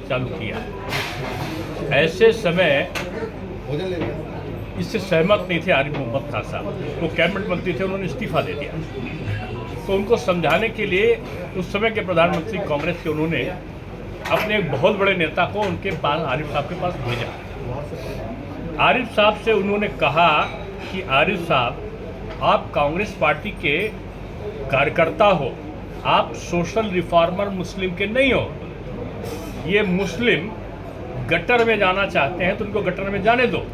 चालू किया। ऐसे समय इससे सहमत नहीं थे आरिफ मोहम्मद खान साहब, वो कैबिनेट मंत्री थे, उन्होंने इस्तीफा दे दिया। तो उनको समझाने के लिए उस समय के प्रधानमंत्री कांग्रेस के उन्होंने अपने एक बहुत बड़े नेता को उनके पास, आरिफ साहब के पास भेजा। आरिफ साहब से उन्होंने कहा कि आरिफ साहब, आप कांग्रेस पार्टी के कार्यकर्ता हो, आप सोशल रिफॉर्मर मुस्लिम के नहीं हो। ये मुस्लिम गटर में जाना चाहते हैं तो उनको गटर में जाने दो,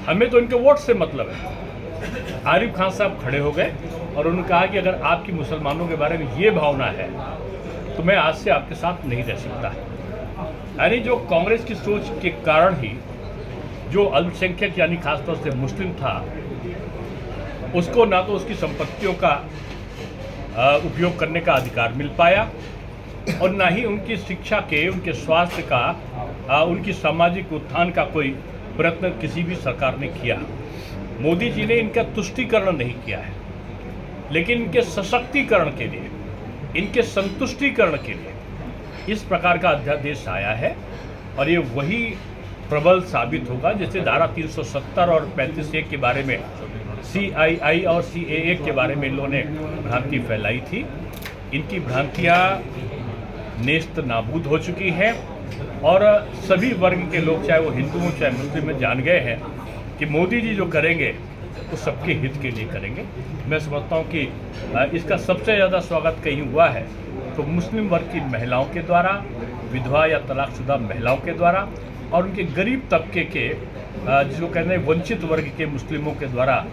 हमें तो इनके वोट से मतलब है। आरिफ खान साहब खड़े हो गए और उन्होंने कहा कि अगर आपकी मुसलमानों के बारे में ये भावना है तो मैं आज से आपके साथ नहीं रह सकता। यानी जो कांग्रेस की सोच के कारण ही जो अल्पसंख्यक यानी खासतौर से मुस्लिम था, उसको ना तो उसकी संपत्तियों का उपयोग करने का अधिकार मिल पाया और ना ही उनकी शिक्षा के, उनके स्वास्थ्य का, उनकी सामाजिक उत्थान का कोई प्रयत्न किसी भी सरकार ने किया। मोदी जी ने इनका तुष्टीकरण नहीं किया है, लेकिन इनके सशक्तिकरण के लिए, इनके संतुष्टिकरण के लिए इस प्रकार का अध्यादेश आया है। और ये वही प्रबल साबित होगा जैसे धारा 370 और 35(1) के बारे में, CII और CAA के बारे में इन लोगों ने भ्रांति फैलाई थी। इनकी भ्रांतियाँ नेस्त नाबूद हो चुकी हैं और सभी वर्ग के लोग, चाहे वो हिंदू हो चाहे मुस्लिम में, जान गए हैं कि मोदी जी जो करेंगे वो सबके हित के लिए करेंगे। मैं समझता हूँ कि इसका सबसे ज़्यादा स्वागत कहीं हुआ है तो मुस्लिम वर्ग की महिलाओं के द्वारा, विधवा या तलाकशुदा महिलाओं के द्वारा और उनके गरीब तबके के, जिसको कहते हैं वंचित वर्ग के मुस्लिमों के द्वारा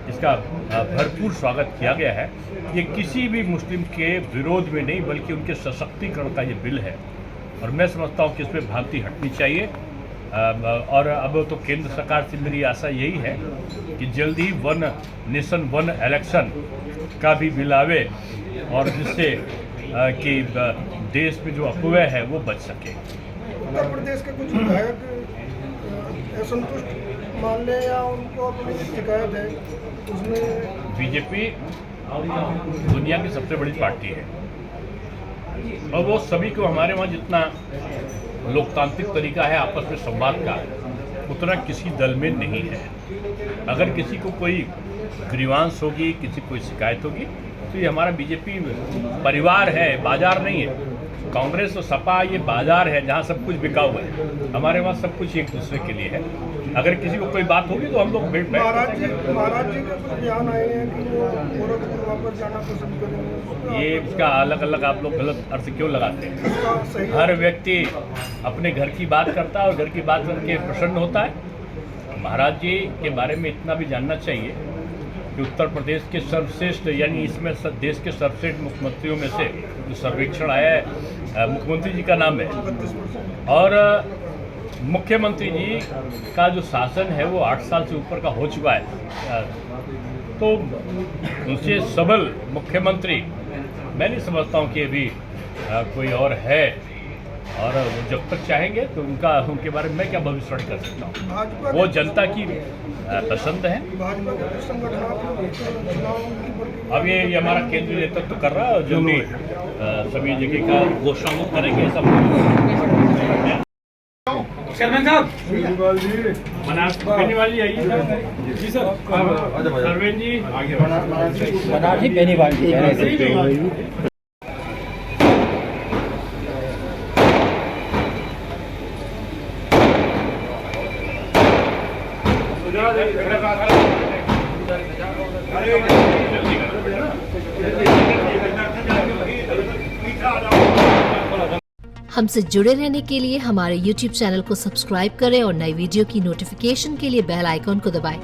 इसका भरपूर स्वागत किया गया है। ये किसी भी मुस्लिम के विरोध में नहीं बल्कि उनके सशक्तिकरण का ये बिल है और मैं समझता हूँ कि इसमें भ्रांति हटनी चाहिए। और अब तो केंद्र सरकार से मेरी आशा यही है कि जल्द ही वन नेशन वन इलेक्शन का भी बिल आवे और जिससे कि देश में जो अफवाह है वो बच सके। उत्तर प्रदेश के कुछ विधायक असंतुष्ट मान लें या उनको अपनी शिकायत है, उसमें बीजेपी दुनिया की सबसे बड़ी पार्टी है और वो सभी को, हमारे वहाँ जितना लोकतांत्रिक तरीका है आपस में संवाद का, उतना किसी दल में नहीं है। अगर किसी को कोई ग्रीवांस होगी, किसी को कोई शिकायत होगी तो ये हमारा बीजेपी परिवार है, बाजार नहीं है। कांग्रेस और सपा ये बाजार है जहाँ सब कुछ बिका हुआ है। हमारे वहाँ सब कुछ एक दूसरे के लिए है। अगर किसी को कोई बात होगी तो हम लोग बैठ महाराज जी के कुछ बयान आए हैं कि वो गोरखपुर वापस जाना पसंद करेंगे। ये इसका अलग अलग आप लोग गलत अर्थ क्यों लगाते हैं? हर व्यक्ति अपने घर की बात करता है और घर की बात करके प्रसन्न होता है। महाराज जी के बारे में इतना भी जानना चाहिए कि उत्तर प्रदेश के सर्वश्रेष्ठ, यानी इसमें देश के सर्वश्रेष्ठ मुख्यमंत्रियों में से जो सर्वेक्षण आया है, मुख्यमंत्री जी का नाम है और मुख्यमंत्री जी का जो शासन है वो 8 साल से ऊपर का हो चुका है। तो उनसे सबल मुख्यमंत्री मैं नहीं समझता हूँ कि अभी कोई और है और वो जब तक चाहेंगे तो उनके बारे में मैं क्या भविष्यवाणी कर सकता हूँ। वो जनता की पसंद है। अब ये हमारा केंद्रीय नेतृत्व तो कर रहा है, जल्दी सभी जगह का घोषणा करेंगे सब। चेयरमैन साहब, बेनीवाल जी आइए। जी सर। सरवेन जी बनारसी बेनीवाल जी। हमसे जुड़े रहने के लिए हमारे YouTube चैनल को सब्सक्राइब करें और नई वीडियो की नोटिफिकेशन के लिए बेल आइकॉन को दबाएं।